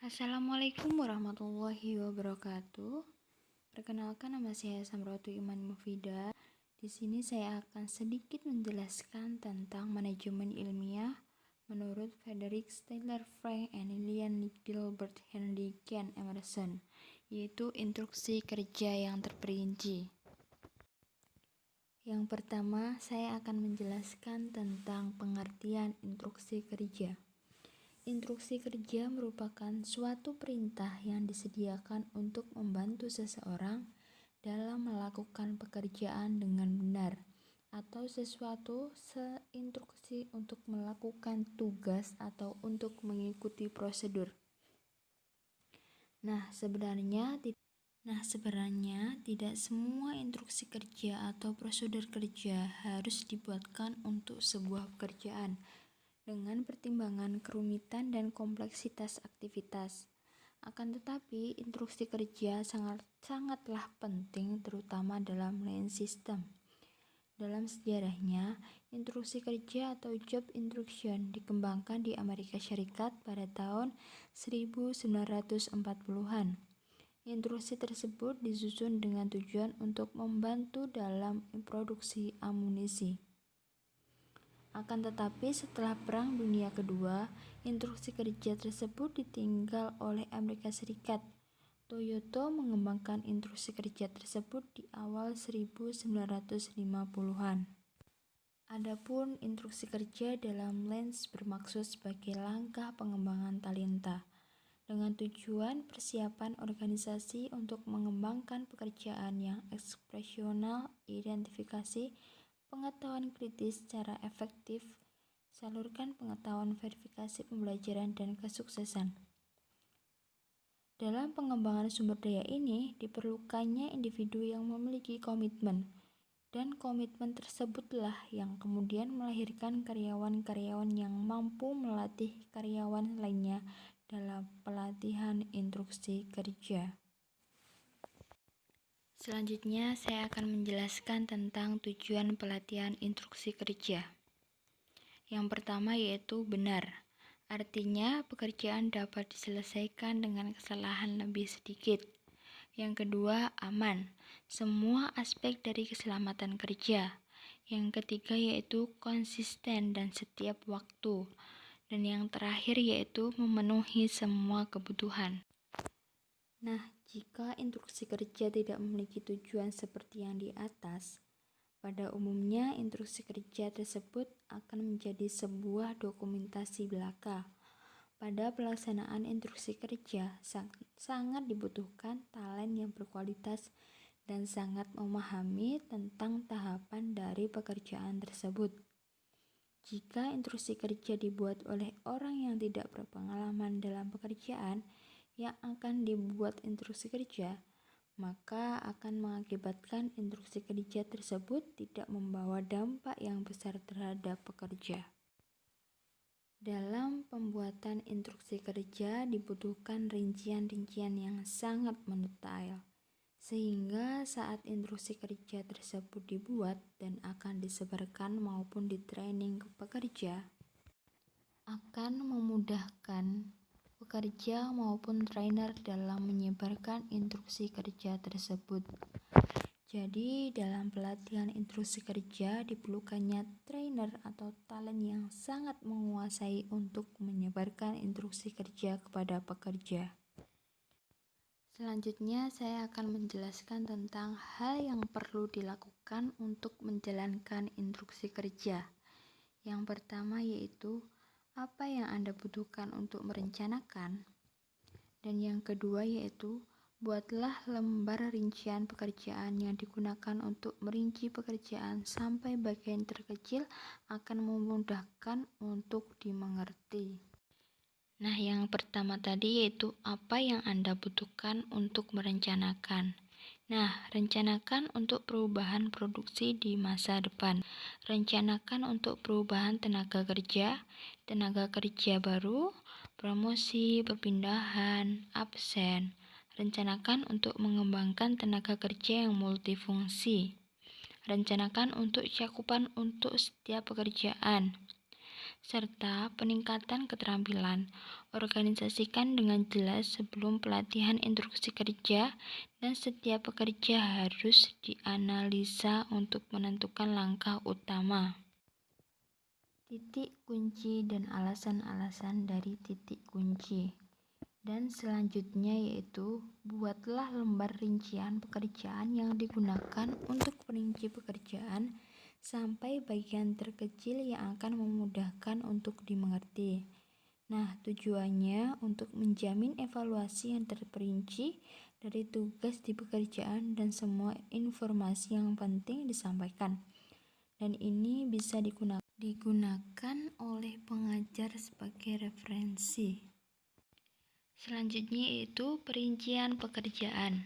Assalamualaikum warahmatullahi wabarakatuh. Perkenalkan, nama saya Samratu Iman Mufidah. Di sini saya akan sedikit menjelaskan tentang manajemen ilmiah menurut Frederick Taylor Frank and Lillian Gilbert Henry Ken Emerson, yaitu instruksi kerja yang terperinci. Yang pertama, saya akan menjelaskan tentang pengertian instruksi kerja. Instruksi kerja merupakan suatu perintah yang disediakan untuk membantu seseorang dalam melakukan pekerjaan dengan benar, atau sesuatu seinstruksi untuk melakukan tugas atau untuk mengikuti prosedur. Nah, sebenarnya tidak semua instruksi kerja atau prosedur kerja harus dibuatkan untuk sebuah pekerjaan dengan pertimbangan kerumitan dan kompleksitas aktivitas. Akan tetapi, instruksi kerja sangatlah penting, terutama dalam line system. Dalam sejarahnya, instruksi kerja atau job instruction dikembangkan di Amerika Serikat pada tahun 1940-an. Instruksi tersebut disusun dengan tujuan untuk membantu dalam produksi amunisi. Akan tetapi, setelah Perang Dunia Kedua, instruksi kerja tersebut ditinggal oleh Amerika Serikat. Toyota mengembangkan instruksi kerja tersebut di awal 1950-an. Adapun instruksi kerja dalam Lens bermaksud sebagai langkah pengembangan talenta dengan tujuan persiapan organisasi untuk mengembangkan pekerjaan yang ekspresional, identifikasi pengetahuan kritis secara efektif, salurkan pengetahuan, verifikasi pembelajaran, dan kesuksesan. Dalam pengembangan sumber daya ini, diperlukannya individu yang memiliki komitmen, dan komitmen tersebutlah yang kemudian melahirkan karyawan-karyawan yang mampu melatih karyawan lainnya dalam pelatihan instruksi kerja. Selanjutnya, saya akan menjelaskan tentang tujuan pelatihan instruksi kerja. Yang pertama yaitu benar. Artinya, pekerjaan dapat diselesaikan dengan kesalahan lebih sedikit. Yang kedua, aman. Semua aspek dari keselamatan kerja. Yang ketiga yaitu konsisten dan setiap waktu. Dan yang terakhir yaitu memenuhi semua kebutuhan. Nah, jika instruksi kerja tidak memiliki tujuan seperti yang di atas, pada umumnya instruksi kerja tersebut akan menjadi sebuah dokumentasi belaka. Pada pelaksanaan instruksi kerja, sangat dibutuhkan talent yang berkualitas dan sangat memahami tentang tahapan dari pekerjaan tersebut. Jika instruksi kerja dibuat oleh orang yang tidak berpengalaman dalam pekerjaan yang akan dibuat instruksi kerja, maka akan mengakibatkan instruksi kerja tersebut tidak membawa dampak yang besar terhadap pekerja. Dalam pembuatan instruksi kerja dibutuhkan rincian-rincian yang sangat mendetail, sehingga saat instruksi kerja tersebut dibuat dan akan disebarkan maupun di-training ke pekerja, akan memudahkan pekerja maupun trainer dalam menyebarkan instruksi kerja tersebut. Jadi, dalam pelatihan instruksi kerja diperlukannya trainer atau talent yang sangat menguasai untuk menyebarkan instruksi kerja kepada pekerja. Selanjutnya, saya akan menjelaskan tentang hal yang perlu dilakukan untuk menjalankan instruksi kerja. Yang pertama yaitu apa yang Anda butuhkan untuk merencanakan. Dan yang kedua yaitu buatlah lembar rincian pekerjaan yang digunakan untuk merinci pekerjaan sampai bagian terkecil akan memudahkan untuk dimengerti. Nah, yang pertama tadi yaitu apa yang Anda butuhkan untuk merencanakan. Nah, rencanakan untuk perubahan produksi di masa depan. Rencanakan untuk perubahan tenaga kerja baru, promosi, perpindahan, absen. Rencanakan untuk mengembangkan tenaga kerja yang multifungsi. Rencanakan untuk cakupan untuk setiap pekerjaan. serta peningkatan keterampilan. Organisasikan dengan jelas sebelum pelatihan instruksi kerja, dan setiap pekerja harus dianalisa untuk menentukan langkah utama. Titik kunci dan alasan-alasan dari titik kunci. Dan selanjutnya yaitu, buatlah lembar rincian pekerjaan yang digunakan untuk perinci pekerjaan sampai bagian terkecil yang akan memudahkan untuk dimengerti. Nah, tujuannya untuk menjamin evaluasi yang terperinci dari tugas di pekerjaan dan semua informasi yang penting disampaikan. Dan ini bisa digunakan oleh pengajar sebagai referensi. Selanjutnya yaitu perincian pekerjaan.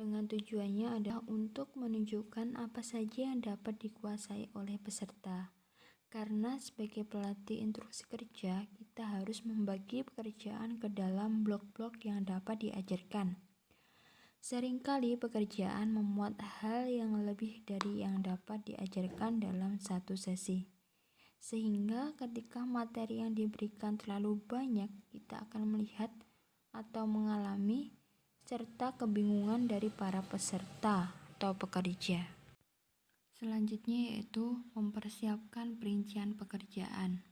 Dengan tujuannya adalah untuk menunjukkan apa saja yang dapat dikuasai oleh peserta. Karena sebagai pelatih instruksi kerja, kita harus membagi pekerjaan ke dalam blok-blok yang dapat diajarkan. Seringkali pekerjaan memuat hal yang lebih dari yang dapat diajarkan dalam satu sesi. Sehingga ketika materi yang diberikan terlalu banyak, kita akan melihat atau mengalami serta kebingungan dari para peserta atau pekerja. Selanjutnya yaitu mempersiapkan perincian pekerjaan.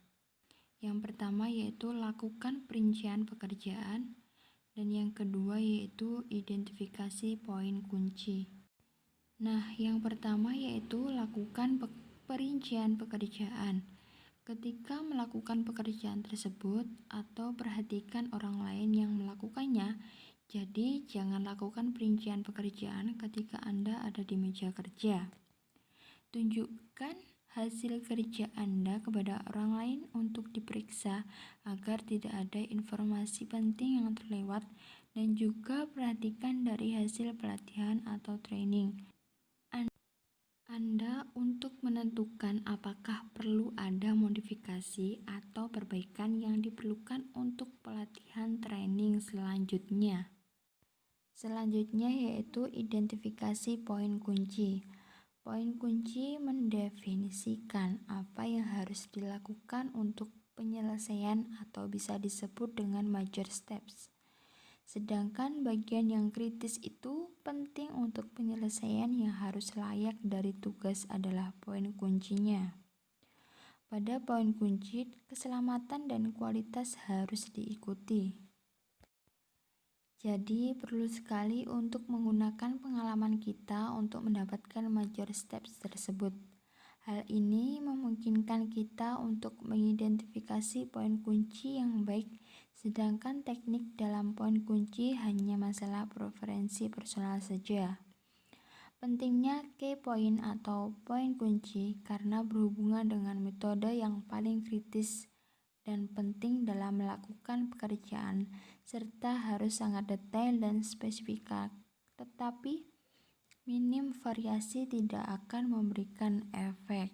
Yang pertama yaitu lakukan perincian pekerjaan, dan yang kedua yaitu identifikasi poin kunci. Nah, yang pertama yaitu lakukan perincian pekerjaan. Ketika melakukan pekerjaan tersebut atau perhatikan orang lain yang melakukannya, jadi jangan lakukan perincian pekerjaan ketika Anda ada di meja kerja. Tunjukkan hasil kerja Anda kepada orang lain untuk diperiksa agar tidak ada informasi penting yang terlewat, dan juga perhatikan dari hasil pelatihan atau training Anda untuk menentukan apakah perlu ada modifikasi atau perbaikan yang diperlukan untuk pelatihan training selanjutnya. Selanjutnya yaitu identifikasi poin kunci. Poin kunci mendefinisikan apa yang harus dilakukan untuk penyelesaian atau bisa disebut dengan major steps. Sedangkan bagian yang kritis itu penting untuk penyelesaian yang harus layak dari tugas adalah poin kuncinya. Pada poin kunci, keselamatan dan kualitas harus diikuti. Jadi perlu sekali untuk menggunakan pengalaman kita untuk mendapatkan major steps tersebut. Hal ini memungkinkan kita untuk mengidentifikasi poin kunci yang baik, sedangkan teknik dalam poin kunci hanya masalah preferensi personal saja. Pentingnya key point atau poin kunci karena berhubungan dengan metode yang paling kritis dan penting dalam melakukan pekerjaan, serta harus sangat detail dan spesifik, tetapi minim variasi tidak akan memberikan efek.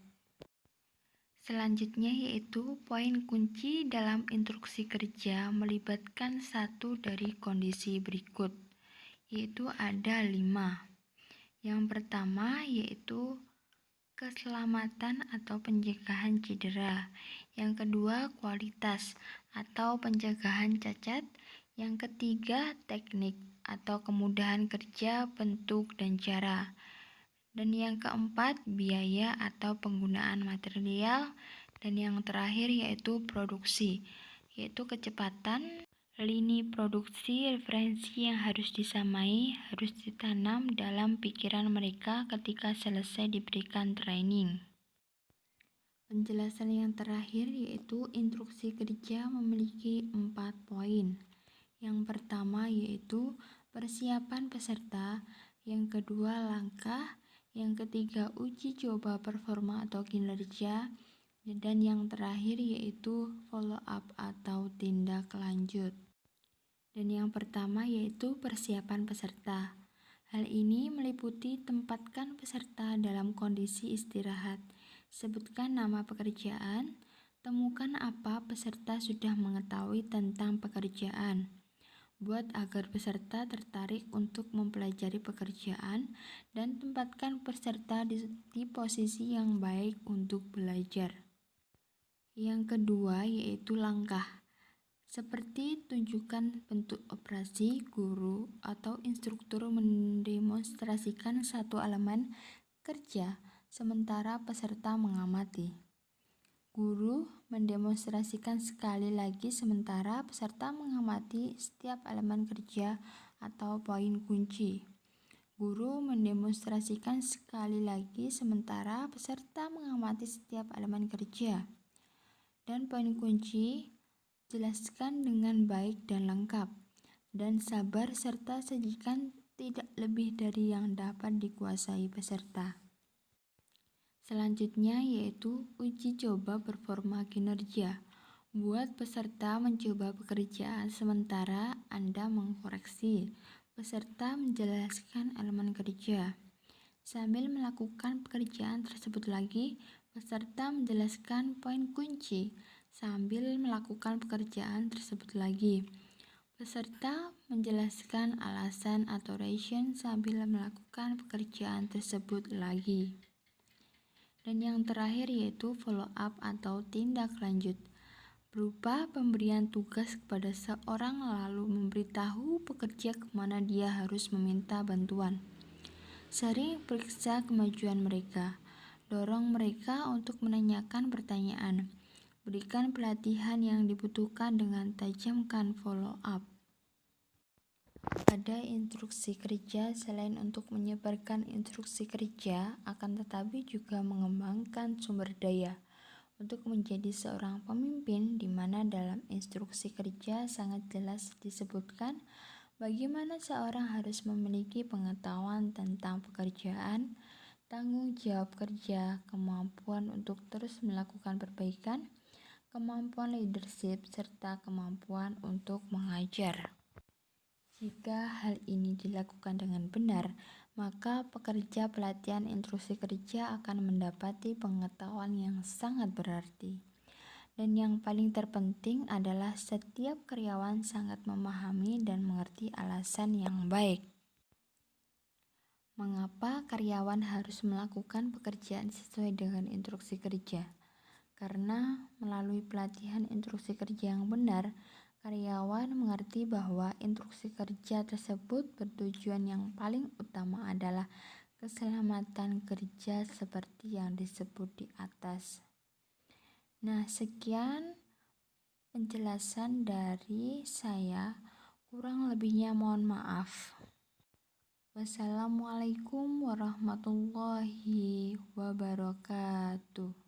Selanjutnya yaitu poin kunci dalam instruksi kerja melibatkan satu dari kondisi berikut, yaitu ada 5. Yang pertama yaitu keselamatan atau pencegahan cedera. Yang kedua kualitas atau pencegahan cacat. Yang ketiga teknik atau kemudahan kerja, bentuk, dan cara. Dan yang keempat biaya atau penggunaan material. Dan yang terakhir yaitu produksi, yaitu kecepatan lini produksi. Referensi yang harus disamai harus ditanam dalam pikiran mereka ketika selesai diberikan training. Penjelasan yang terakhir yaitu instruksi kerja memiliki 4 poin. Yang pertama yaitu persiapan peserta, yang kedua langkah, yang ketiga uji coba performa atau kinerja, dan yang terakhir yaitu follow up atau tindak lanjut. Dan yang pertama yaitu persiapan peserta. Hal ini meliputi tempatkan peserta dalam kondisi istirahat, sebutkan nama pekerjaan, temukan apa peserta sudah mengetahui tentang pekerjaan. Buat agar peserta tertarik untuk mempelajari pekerjaan, dan tempatkan peserta di posisi yang baik untuk belajar. Yang kedua yaitu langkah. Seperti tunjukkan bentuk operasi, guru atau instruktur mendemonstrasikan satu elemen kerja, sementara peserta mengamati. Guru mendemonstrasikan sekali lagi sementara peserta mengamati setiap elemen kerja atau poin kunci. Guru mendemonstrasikan sekali lagi sementara peserta mengamati setiap elemen kerja. Dan poin kunci, jelaskan dengan baik dan lengkap, dan sabar serta sajikan tidak lebih dari yang dapat dikuasai peserta. Selanjutnya yaitu uji coba performa kinerja. Buat peserta mencoba pekerjaan sementara Anda mengkoreksi. Peserta menjelaskan elemen kerja. Sambil melakukan pekerjaan tersebut lagi, peserta menjelaskan poin kunci. Sambil melakukan pekerjaan tersebut lagi, peserta menjelaskan alasan atau reason sambil melakukan pekerjaan tersebut lagi. Dan yang terakhir yaitu follow up atau tindak lanjut, berupa pemberian tugas kepada seorang lalu memberitahu pekerja kemana dia harus meminta bantuan. Sering periksa kemajuan mereka, dorong mereka untuk menanyakan pertanyaan, berikan pelatihan yang dibutuhkan dengan tajamkan follow up. Pada instruksi kerja, selain untuk menyebarkan instruksi kerja, akan tetapi juga mengembangkan sumber daya untuk menjadi seorang pemimpin, di mana dalam instruksi kerja sangat jelas disebutkan bagaimana seorang harus memiliki pengetahuan tentang pekerjaan, tanggung jawab kerja, kemampuan untuk terus melakukan perbaikan, kemampuan leadership, serta kemampuan untuk mengajar. Jika hal ini dilakukan dengan benar, maka pekerja pelatihan instruksi kerja akan mendapati pengetahuan yang sangat berarti. Dan yang paling terpenting adalah setiap karyawan sangat memahami dan mengerti alasan yang baik. Mengapa karyawan harus melakukan pekerjaan sesuai dengan instruksi kerja? Karena melalui pelatihan instruksi kerja yang benar, karyawan mengerti bahwa instruksi kerja tersebut bertujuan yang paling utama adalah keselamatan kerja seperti yang disebut di atas. Nah, sekian penjelasan dari saya. Kurang lebihnya mohon maaf. Wassalamualaikum warahmatullahi wabarakatuh.